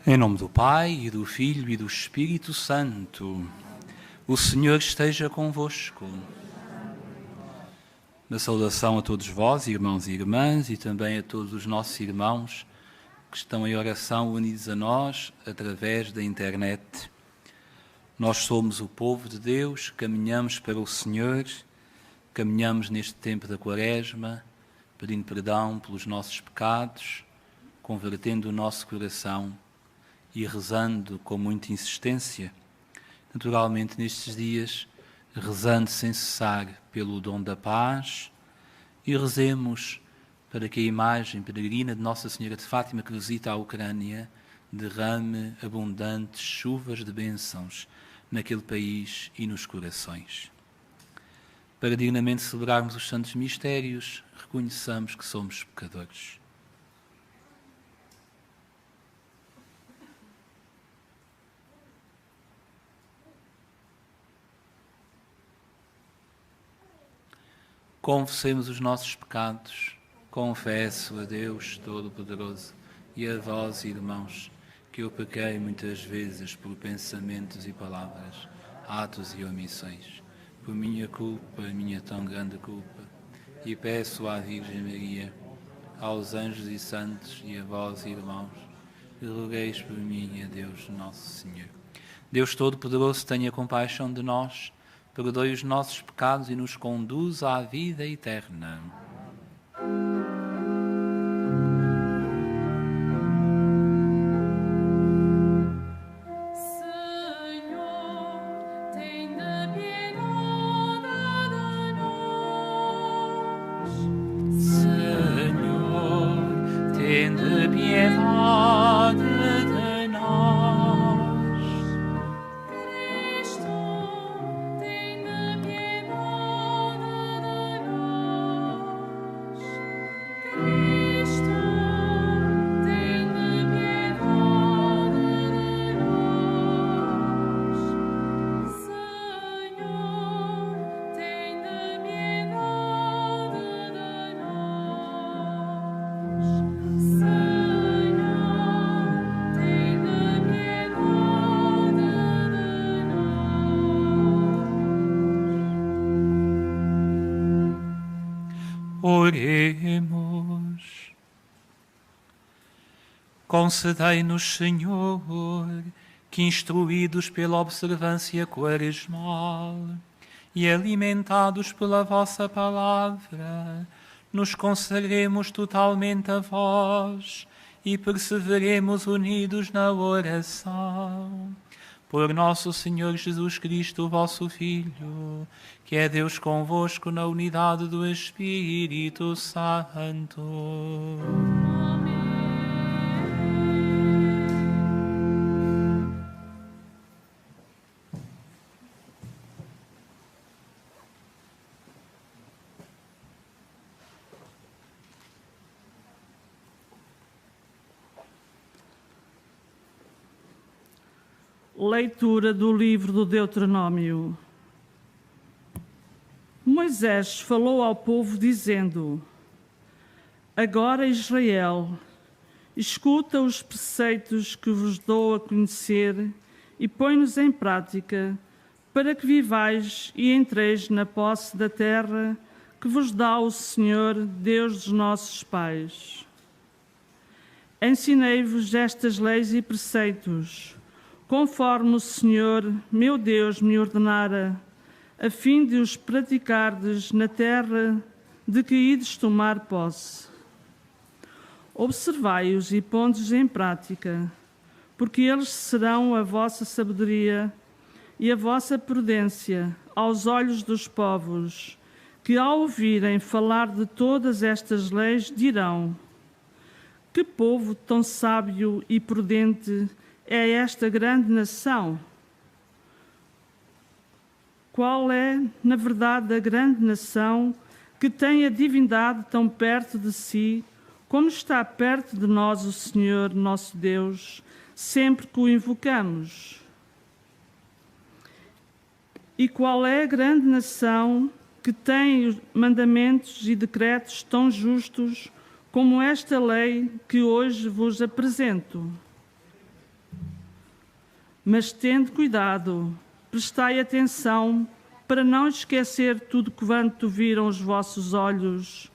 Em nome do Pai, e do Filho, e do Espírito Santo, o Senhor esteja convosco. Na saudação a todos vós, irmãos e irmãs, e também a todos os nossos irmãos que estão em oração unidos a nós através da internet. Nós somos o povo de Deus, caminhamos para o Senhor, caminhamos neste tempo da Quaresma, pedindo perdão pelos nossos pecados, convertendo o nosso coração e rezando com muita insistência, naturalmente nestes dias, rezando sem cessar pelo dom da paz, e rezemos para que a imagem peregrina de Nossa Senhora de Fátima, que visita a Ucrânia, derrame abundantes chuvas de bênçãos naquele país e nos corações. Para dignamente celebrarmos os santos mistérios, reconheçamos que somos pecadores. Confessemos os nossos pecados. Confesso a Deus Todo-Poderoso e a vós, irmãos, que eu pequei muitas vezes por pensamentos e palavras, atos e omissões, por minha culpa, minha tão grande culpa, e peço à Virgem Maria, aos anjos e santos e a vós, irmãos, que rogueis por mim e a Deus Nosso Senhor. Deus Todo-Poderoso, tenha compaixão de nós, perdoe os nossos pecados e nos conduza à vida eterna. Oremos. Concedei-nos, Senhor, que, instruídos pela observância quaresmal e alimentados pela vossa palavra, nos consagremos totalmente a vós e perseveremos unidos na oração. Por nosso Senhor Jesus Cristo, vosso Filho, que é Deus convosco na unidade do Espírito Santo. Amém. Leitura do livro do Deuteronômio. Moisés falou ao povo dizendo: Agora, Israel, escuta os preceitos que vos dou a conhecer e põe-nos em prática, para que vivais e entreis na posse da terra que vos dá o Senhor, Deus dos nossos pais. Ensinei-vos estas leis e preceitos, conforme o Senhor, meu Deus, me ordenara, a fim de os praticardes na terra de que ides tomar posse. Observai-os e ponde-os em prática, porque eles serão a vossa sabedoria e a vossa prudência aos olhos dos povos, que ao ouvirem falar de todas estas leis dirão: que povo tão sábio e prudente é esta grande nação? Qual é, na verdade, a grande nação que tem a divindade tão perto de si, como está perto de nós o Senhor, nosso Deus, sempre que o invocamos? E qual é a grande nação que tem mandamentos e decretos tão justos como esta lei que hoje vos apresento? Mas tende cuidado, prestai atenção, para não esquecer tudo quanto viram os vossos olhos,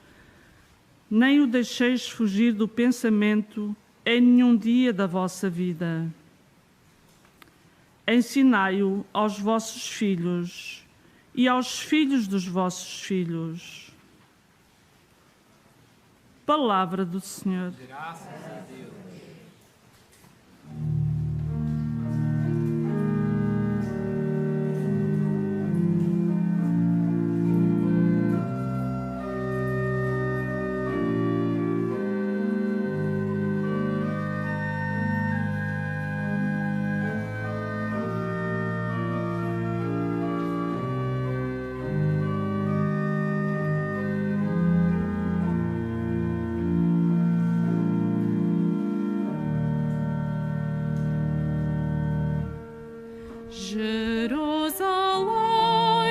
nem o deixeis fugir do pensamento em nenhum dia da vossa vida. Ensinai-o aos vossos filhos e aos filhos dos vossos filhos. Palavra do Senhor. Graças a Deus. Jerusalém,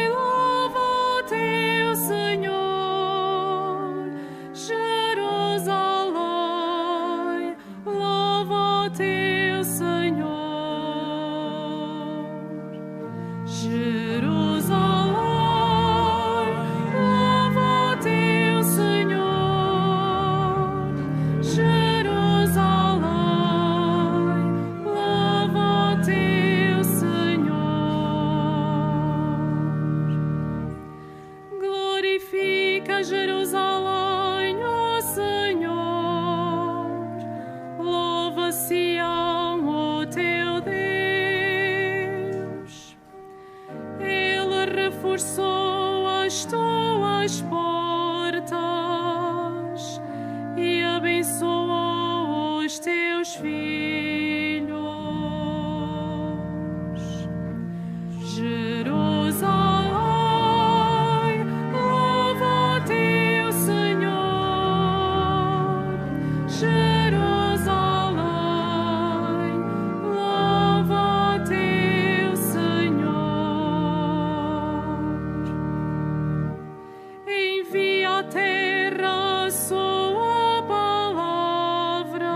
louva o teu Senhor. Jerusalém, louva o teu Senhor. Jerusalém, louva o teu Senhor. Jerusalém, louva o teu glorifica Jerusalém, ó Senhor. Louva Sião, o teu Deus. Ele reforçou as tuas portas e abençoou os teus filhos. Jerusalém, louva o teu Senhor. Jerusalém, louva o teu Senhor. Envia à terra a sua palavra,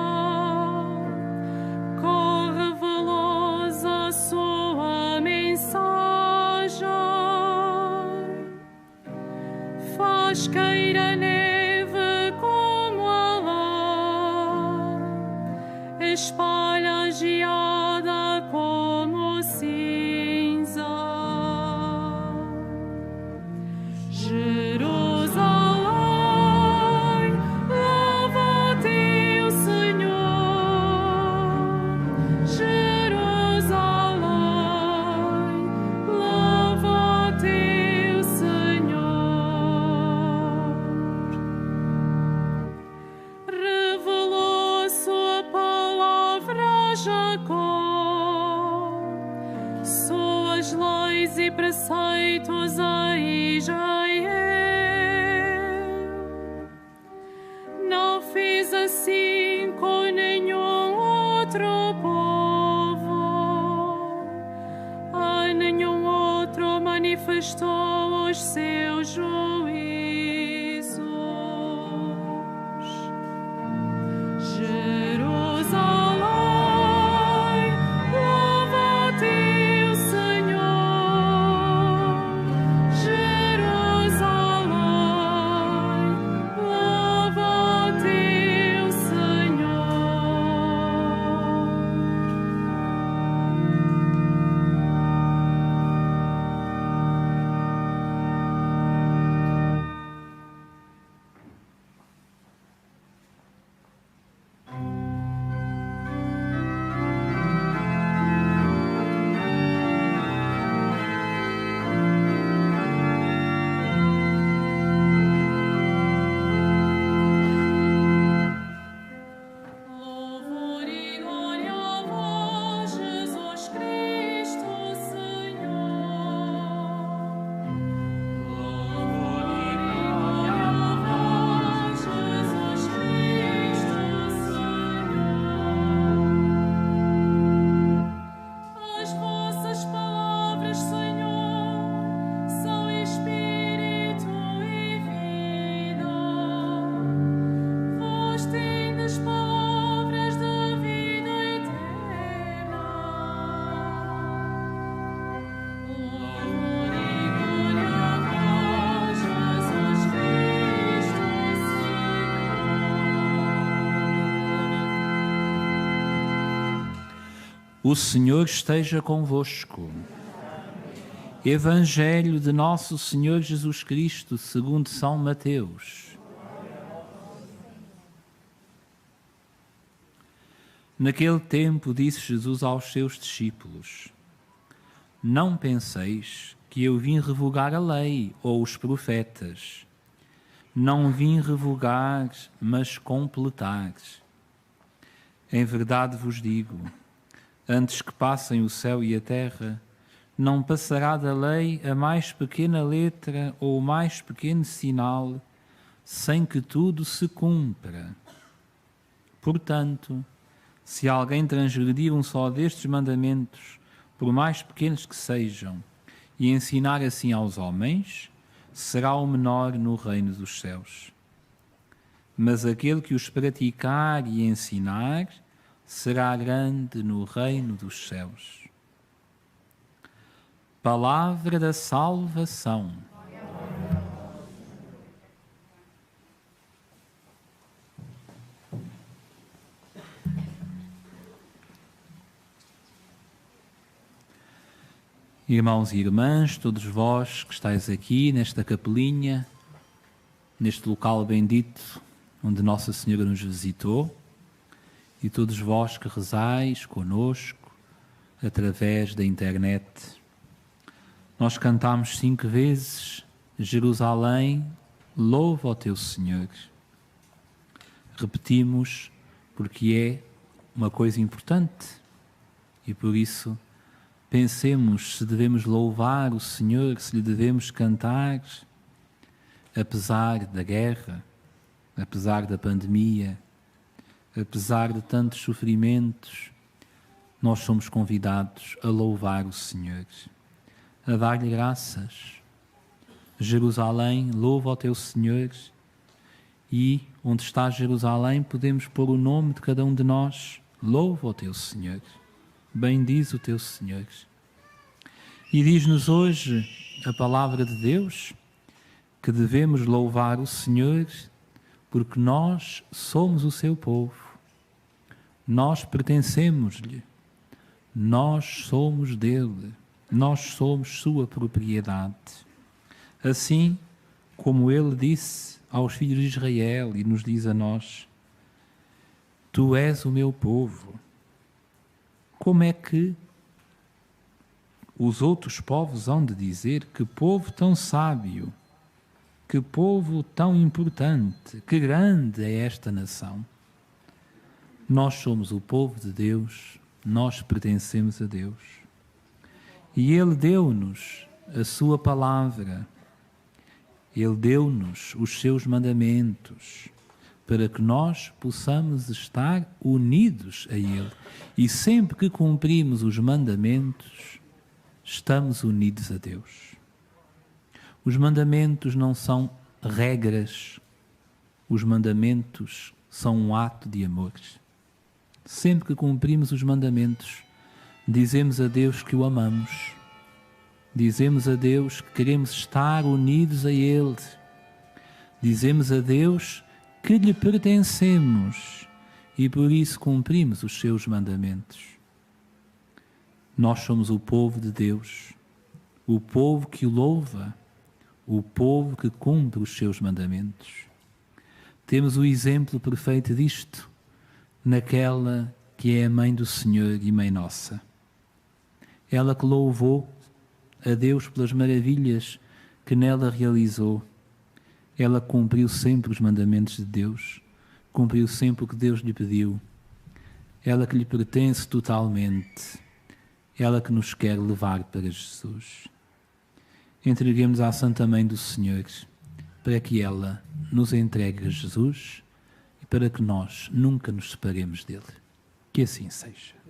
corre veloz a sua mensagem. Faz cair a neve como a lã, espalha a geada como cinza. Jerusalém, louva o teu Senhor. Jerusalém, louva o teu Senhor. Revelou a sua palavra a Jacó, suas leis e preceitos a Israel. Não fez assim com nenhum outro povo, a nenhum outro manifestou os seus juízos. Jerusalém, louva o teu Senhor. Jerusalém, louva o teu Senhor. O Senhor esteja convosco. Evangelho de Nosso Senhor Jesus Cristo, segundo São Mateus. Naquele tempo disse Jesus aos seus discípulos: Não penseis que eu vim revogar a lei ou os profetas. Não vim revogar, mas completar. Em verdade vos digo, antes que passem o céu e a terra, não passará da lei a mais pequena letra ou o mais pequeno sinal, sem que tudo se cumpra. Portanto, se alguém transgredir um só destes mandamentos, por mais pequenos que sejam, e ensinar assim aos homens, será o menor no reino dos céus. Mas aquele que os praticar e ensinar, será grande no reino dos céus. Palavra da salvação. Irmãos e irmãs, todos vós que estáis aqui nesta capelinha, neste local bendito onde Nossa Senhora nos visitou, e todos vós que rezais conosco através da internet. Nós cantamos 5 vezes: Jerusalém, louva o teu Senhor. Repetimos porque é uma coisa importante e por isso pensemos se devemos louvar o Senhor, se lhe devemos cantar, apesar da guerra, apesar da pandemia, apesar de tantos sofrimentos. Nós somos convidados a louvar o Senhor, a dar-lhe graças. Jerusalém, louva o teu Senhor. E onde está Jerusalém podemos pôr o nome de cada um de nós. Louva o teu Senhor. Bendiz o teu Senhor. E diz-nos hoje a palavra de Deus que devemos louvar o Senhor porque nós somos o seu povo. Nós pertencemos-lhe. Nós somos dele. Nós somos sua propriedade. Assim como ele disse aos filhos de Israel e nos diz a nós: Tu és o meu povo. Como é que os outros povos hão de dizer: que povo tão sábio, que povo tão importante, que grande é esta nação? Nós somos o povo de Deus, nós pertencemos a Deus. E Ele deu-nos a sua palavra, Ele deu-nos os seus mandamentos, para que nós possamos estar unidos a Ele. E sempre que cumprimos os mandamentos, estamos unidos a Deus. Os mandamentos não são regras, os mandamentos são um ato de amor. Sempre que cumprimos os mandamentos, dizemos a Deus que o amamos. Dizemos a Deus que queremos estar unidos a Ele. Dizemos a Deus que lhe pertencemos e por isso cumprimos os seus mandamentos. Nós somos o povo de Deus, o povo que o louva, o povo que cumpre os seus mandamentos. Temos o exemplo perfeito disto naquela que é a mãe do Senhor e mãe nossa. Ela que louvou a Deus pelas maravilhas que nela realizou. Ela cumpriu sempre os mandamentos de Deus, cumpriu sempre o que Deus lhe pediu. Ela que lhe pertence totalmente, ela que nos quer levar para Jesus. Entreguemos à Santa Mãe do Senhor para que ela nos entregue a Jesus e para que nós nunca nos separemos dele. Que assim seja.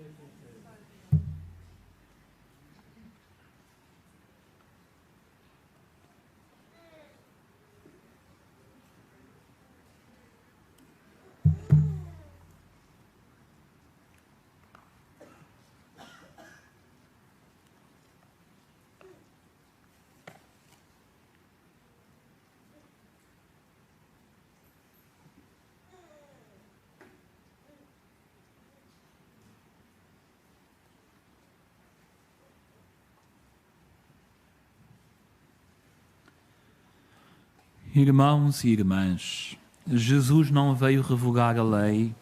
Irmãos e irmãs, Jesus não veio revogar a lei,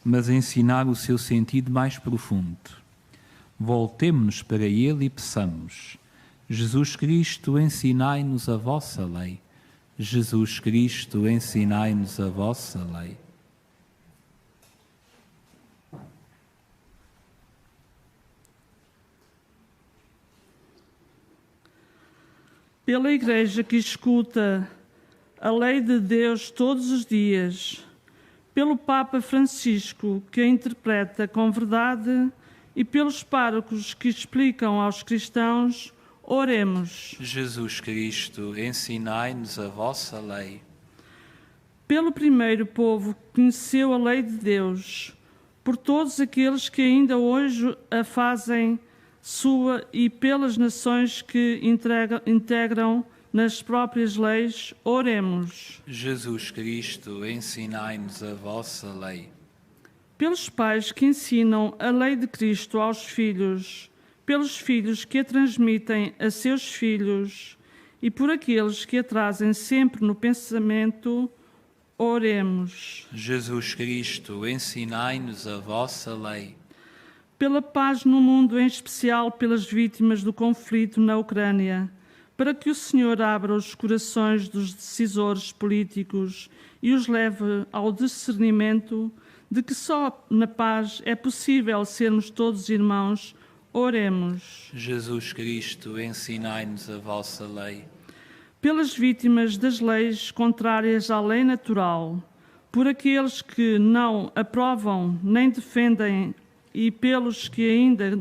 mas ensinar o seu sentido mais profundo. Voltemo-nos para ele e peçamos: Jesus Cristo, ensinai-nos a vossa lei. Jesus Cristo, ensinai-nos a vossa lei. Pela Igreja que escuta a lei de Deus todos os dias, pelo Papa Francisco que a interpreta com verdade e pelos párocos que explicam aos cristãos, oremos. Jesus Cristo, ensinai-nos a vossa lei. Pelo primeiro povo que conheceu a lei de Deus, por todos aqueles que ainda hoje a fazem sua e pelas nações que integram nas próprias leis, oremos. Jesus Cristo, ensinai-nos a vossa lei. Pelos pais que ensinam a lei de Cristo aos filhos, pelos filhos que a transmitem a seus filhos e por aqueles que a trazem sempre no pensamento, oremos. Jesus Cristo, ensinai-nos a vossa lei. Pela paz no mundo, em especial pelas vítimas do conflito na Ucrânia, para que o Senhor abra os corações dos decisores políticos e os leve ao discernimento de que só na paz é possível sermos todos irmãos, oremos. Jesus Cristo, ensinai-nos a vossa lei. Pelas vítimas das leis contrárias à lei natural, por aqueles que não aprovam nem defendem e pelos que ainda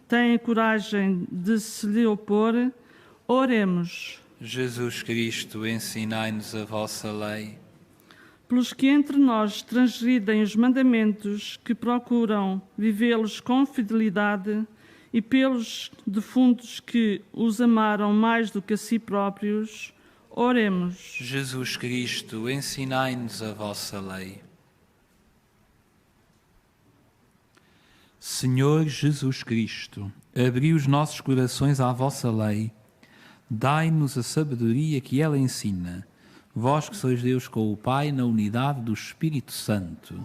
têm coragem de se lhe opor, oremos. Jesus Cristo, ensinai-nos a vossa lei. Pelos que entre nós transgridem os mandamentos, que procuram vivê-los com fidelidade, e pelos defuntos que os amaram mais do que a si próprios, oremos. Jesus Cristo, ensinai-nos a vossa lei. Senhor Jesus Cristo, abri os nossos corações à vossa lei, dai-nos a sabedoria que ela ensina, vós que sois Deus com o Pai na unidade do Espírito Santo.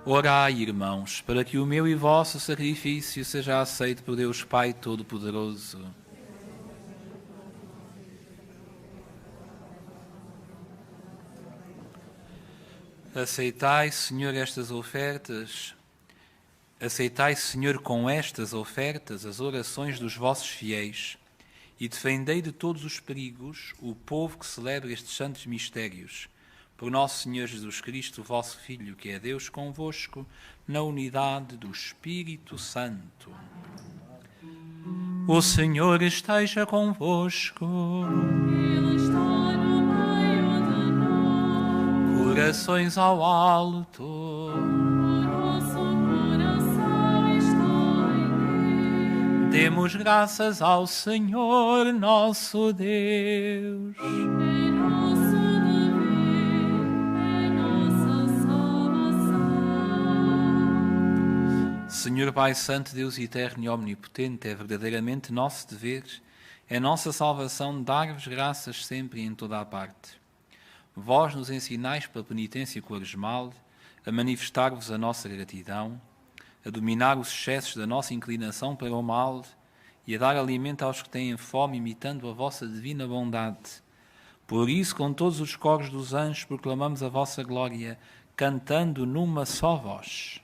Orai, irmãos, para que o meu e vosso sacrifício seja aceito por Deus Pai Todo-Poderoso. Aceitai, Senhor, estas ofertas. Aceitai, Senhor, com estas ofertas as orações dos vossos fiéis e defendei de todos os perigos o povo que celebra estes santos mistérios. Por nosso Senhor Jesus Cristo, vosso Filho, que é Deus convosco, na unidade do Espírito Santo. O Senhor esteja convosco. Ele está no meio de nós. Corações ao alto. O nosso coração está em Deus. Demos graças ao Senhor nosso Deus. É nosso dever, é nossa salvação. Senhor Pai Santo, Deus eterno e omnipotente, é verdadeiramente nosso dever, é nossa salvação dar-vos graças sempre e em toda a parte. Vós nos ensinais pela penitência quaresmal a manifestar-vos a nossa gratidão, a dominar os excessos da nossa inclinação para o mal e a dar alimento aos que têm fome, imitando a vossa divina bondade. Por isso, com todos os coros dos anjos, proclamamos a vossa glória, cantando numa só voz.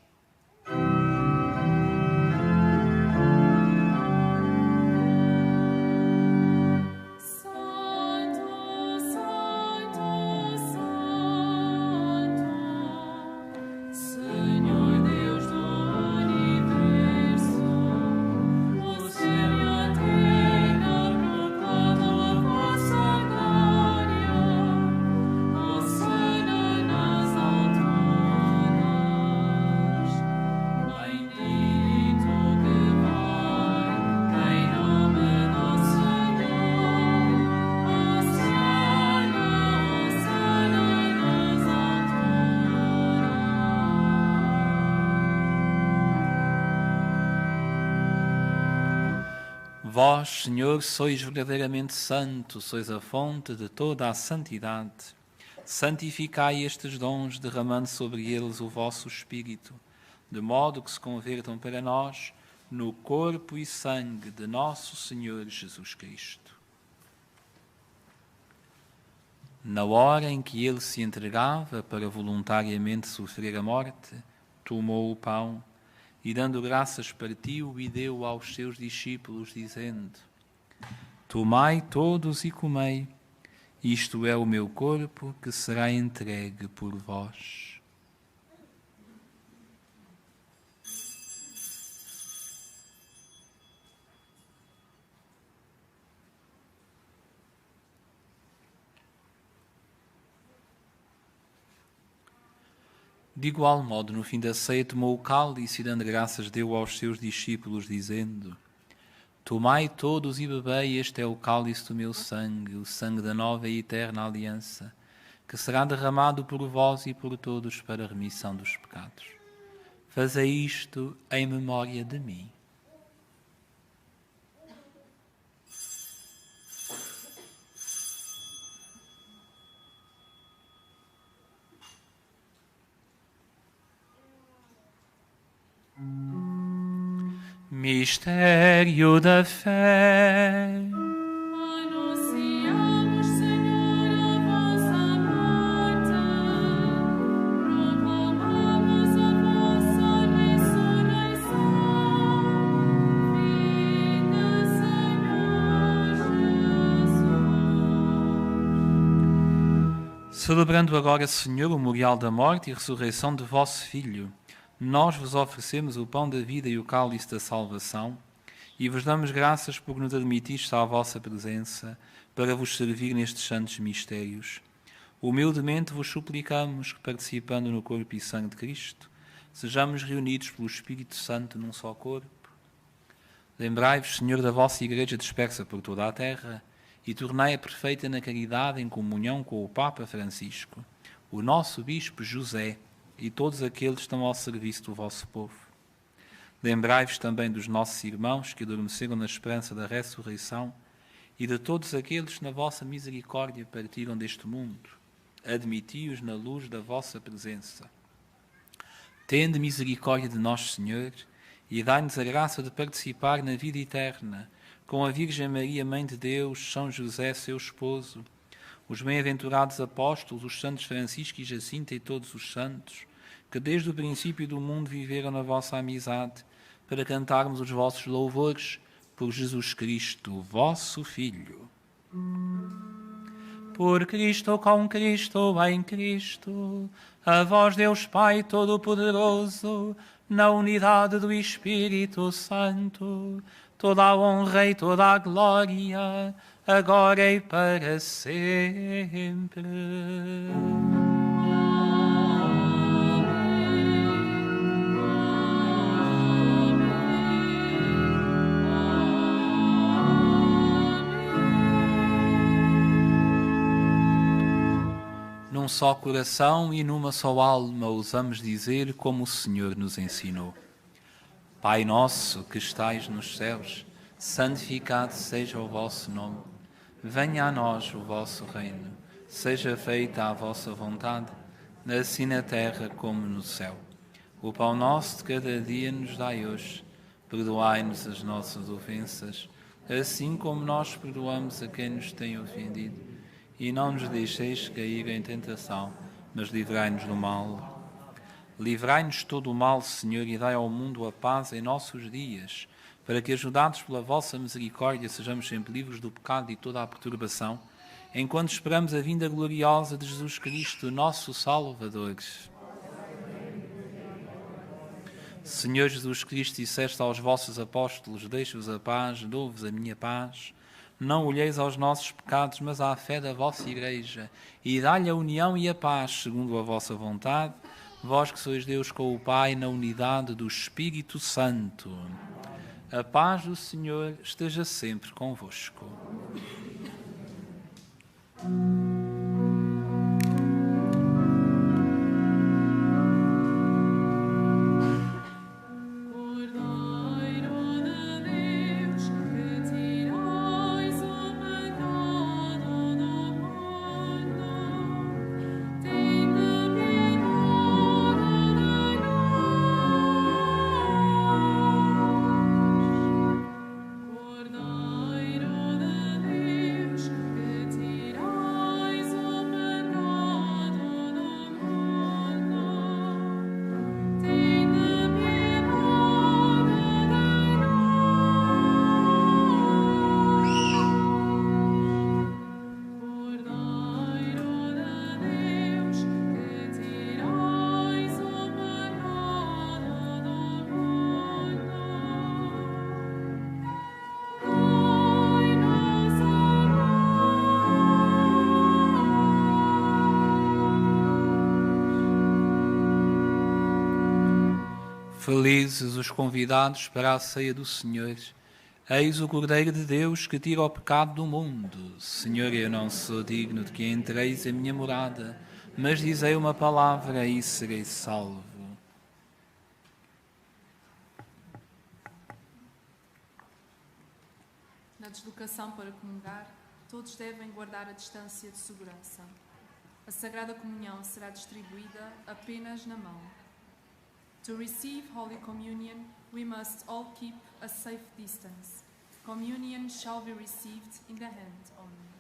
Santo, Santo, Santo, Senhor Deus do universo, o céu e a terra proclamam a vossa glória, Hosana nas alturas. Bendito que vai em nome do Senhor, Hosana, Hosana nas alturas. Vós, Senhor, sois verdadeiramente santo, sois a fonte de toda a santidade. Santificai estes dons, derramando sobre eles o vosso Espírito, de modo que se convertam para nós no corpo e sangue de nosso Senhor Jesus Cristo. Na hora em que ele se entregava para voluntariamente sofrer a morte, tomou o pão e, dando graças, partiu e deu aos seus discípulos, dizendo: Tomai todos e comei, isto é o meu corpo que será entregue por vós. De igual modo, no fim da ceia, tomou o cálice e, dando graças, deu aos seus discípulos, dizendo: Tomai todos e bebei, este é o cálice do meu sangue, o sangue da nova e eterna aliança, que será derramado por vós e por todos para a remissão dos pecados. Fazei isto em memória de mim. Mistério da fé. Anunciamos, Senhor, a vossa morte, proclamamos a vossa ressurreição. Vinda, Senhor Jesus. Celebrando agora, Senhor, o memorial da morte e ressurreição de vosso Filho, nós vos oferecemos o pão da vida e o cálice da salvação e vos damos graças por nos admitistes à vossa presença para vos servir nestes santos mistérios. Humildemente vos suplicamos que, participando no corpo e sangue de Cristo, sejamos reunidos pelo Espírito Santo num só corpo. Lembrai-vos, Senhor, da vossa Igreja dispersa por toda a terra e tornai-a perfeita na caridade em comunhão com o Papa Francisco, o nosso Bispo José, e todos aqueles que estão ao serviço do vosso povo. Lembrai-vos também dos nossos irmãos que adormeceram na esperança da ressurreição e de todos aqueles que na vossa misericórdia partiram deste mundo. Admiti-os na luz da vossa presença. Tende misericórdia de nós, Senhor, e dai-nos a graça de participar na vida eterna com a Virgem Maria, Mãe de Deus, São José, seu esposo, os bem-aventurados apóstolos, os santos Francisco e Jacinta e todos os santos, que desde o princípio do mundo viveram na vossa amizade, para cantarmos os vossos louvores por Jesus Cristo, vosso Filho. Por Cristo, com Cristo, em Cristo, a vós Deus Pai Todo-Poderoso, na unidade do Espírito Santo, toda a honra e toda a glória, agora e para sempre. Num só coração e numa só alma ousamos dizer como o Senhor nos ensinou. Pai nosso que estais nos céus, santificado seja o vosso nome. Venha a nós o vosso reino. Seja feita a vossa vontade, assim na terra como no céu. O pão nosso de cada dia nos dai hoje. Perdoai-nos as nossas ofensas, assim como nós perdoamos a quem nos tem ofendido. E não nos deixeis cair em tentação, mas livrai-nos do mal. Livrai-nos de todo o mal, Senhor, e dai ao mundo a paz em nossos dias, para que, ajudados pela vossa misericórdia, sejamos sempre livres do pecado e toda a perturbação, enquanto esperamos a vinda gloriosa de Jesus Cristo, nosso Salvador. Senhor Jesus Cristo, disseste aos vossos apóstolos: deixo-vos a paz, dou-vos a minha paz. Não olheis aos nossos pecados, mas à fé da vossa Igreja, e dai-lhe a união e a paz, segundo a vossa vontade, vós que sois Deus com o Pai, na unidade do Espírito Santo. A paz do Senhor esteja sempre convosco. Felizes os convidados para a ceia do Senhor. Eis o Cordeiro de Deus que tira o pecado do mundo. Senhor, eu não sou digno de que entreis em minha morada, mas dizei uma palavra e serei salvo. Na deslocação para comungar, todos devem guardar a distância de segurança. A Sagrada Comunhão será distribuída apenas na mão. To receive Holy Communion, we must all keep a safe distance. Communion shall be received in the hand only.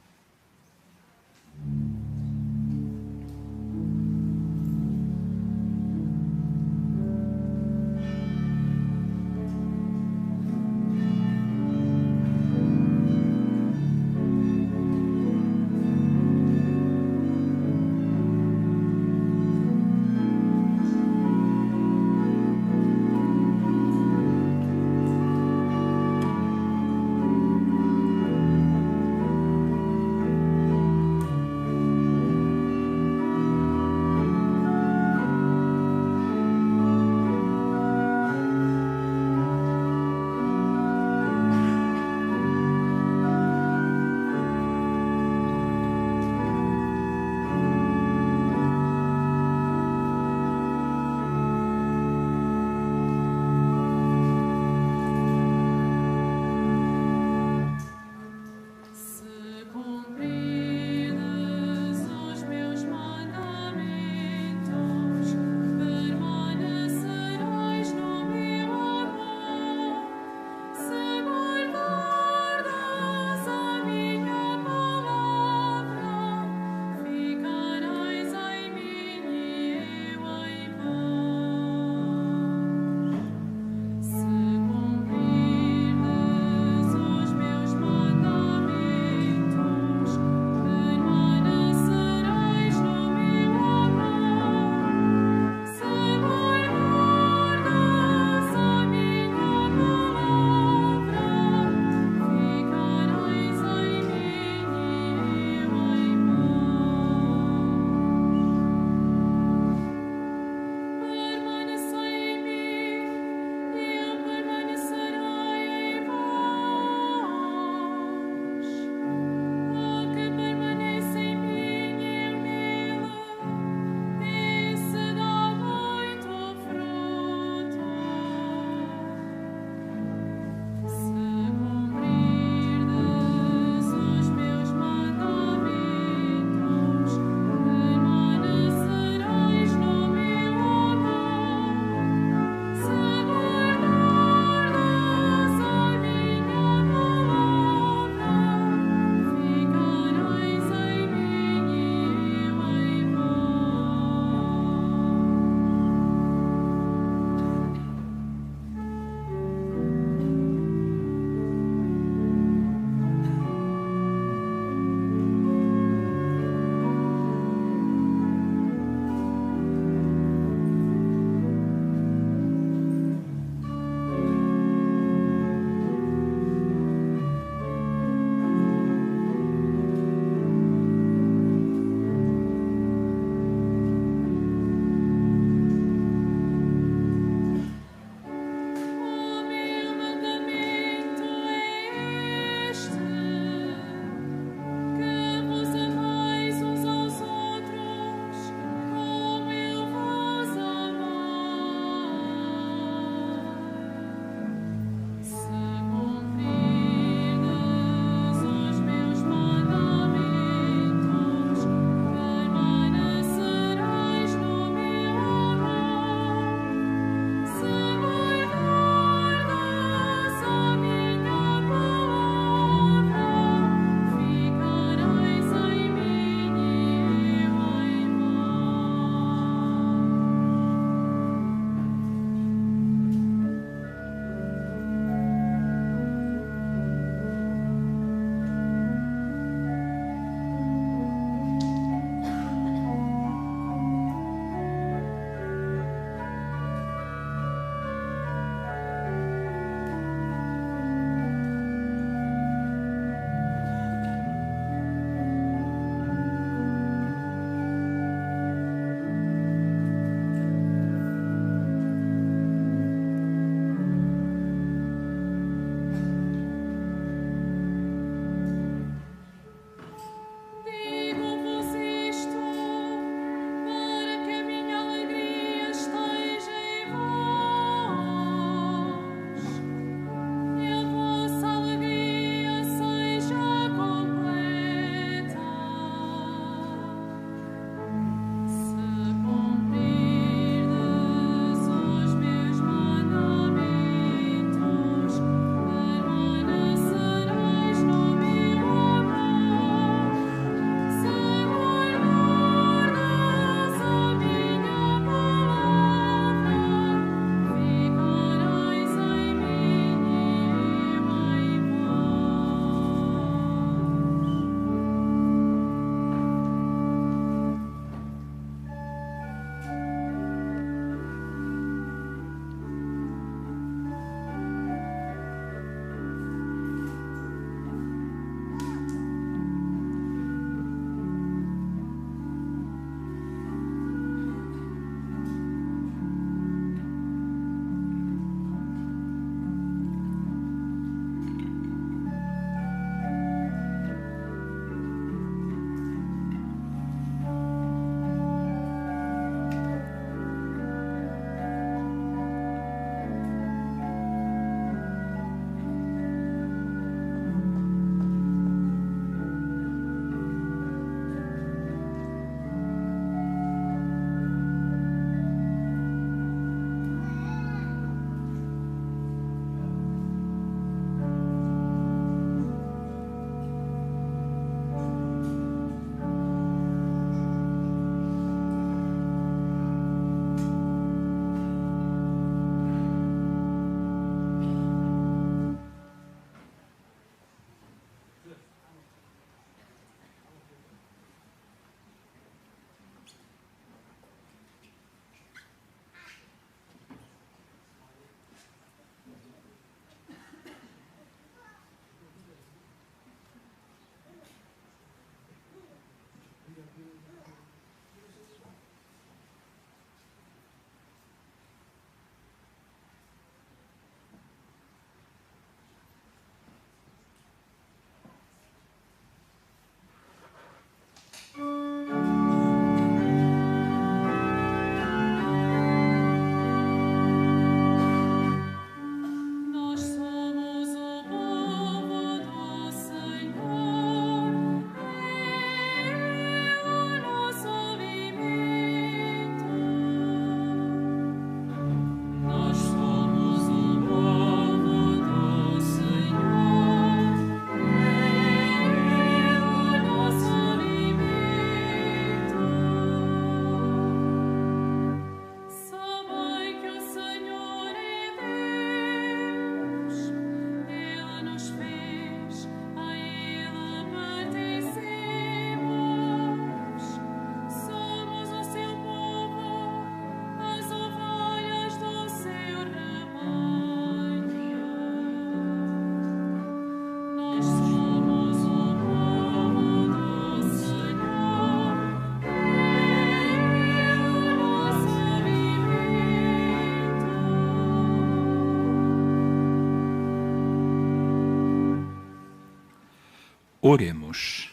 Oremos.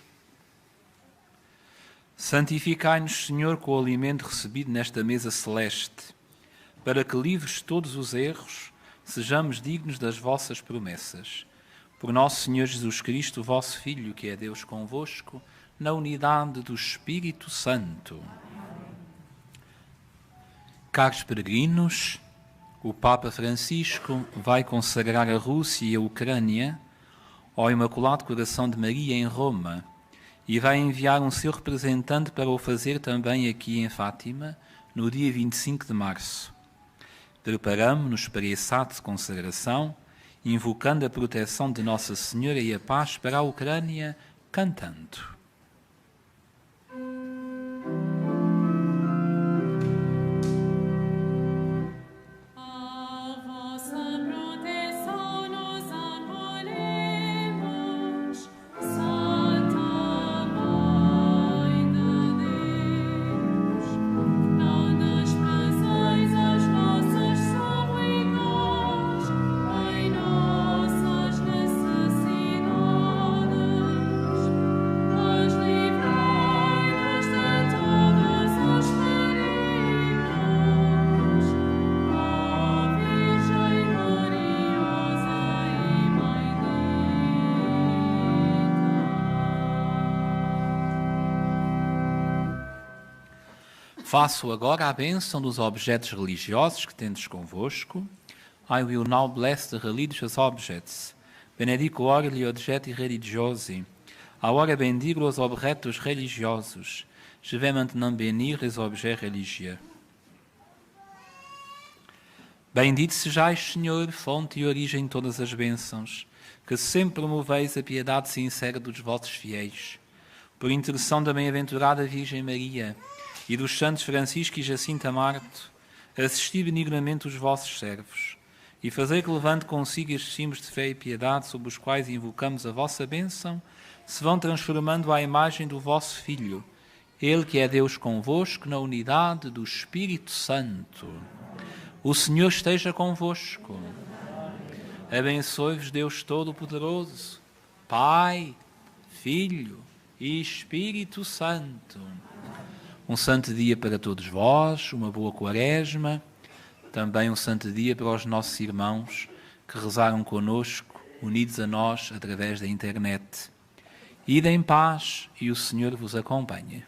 Santificai-nos, Senhor, com o alimento recebido nesta mesa celeste, para que, livres de todos os erros, sejamos dignos das vossas promessas. Por nosso Senhor Jesus Cristo, vosso Filho, que é Deus convosco, na unidade do Espírito Santo. Caros peregrinos, o Papa Francisco vai consagrar a Rússia e a Ucrânia ao Imaculado Coração de Maria em Roma e vai enviar um seu representante para o fazer também aqui em Fátima, no dia 25 de março. Preparamo-nos para esse ato de consagração, invocando a proteção de Nossa Senhora e a paz para a Ucrânia, cantando. Faço agora a bênção dos objetos religiosos que tendes convosco. I will now bless the religious objects. Benedico ora gli oggetti religiosi. Agora bendigo os objetos religiosos. Je vais maintenant bénir les objets religieux. Bendito sejais, Senhor, fonte e origem de todas as bênçãos, que sempre promoveis a piedade sincera dos vossos fiéis. Por intercessão da bem-aventurada Virgem Maria e dos santos Francisco e Jacinta Marto, assisti benignamente os vossos servos e fazei que, levante consigo estes símbolos de fé e piedade sobre os quais invocamos a vossa bênção, se vão transformando à imagem do vosso Filho, Ele que é Deus convosco na unidade do Espírito Santo. O Senhor esteja convosco. Abençoe-vos Deus Todo-Poderoso, Pai, Filho e Espírito Santo. Um santo dia para todos vós, uma boa quaresma, também um santo dia para os nossos irmãos que rezaram conosco, unidos a nós através da internet. Ide em paz e o Senhor vos acompanhe.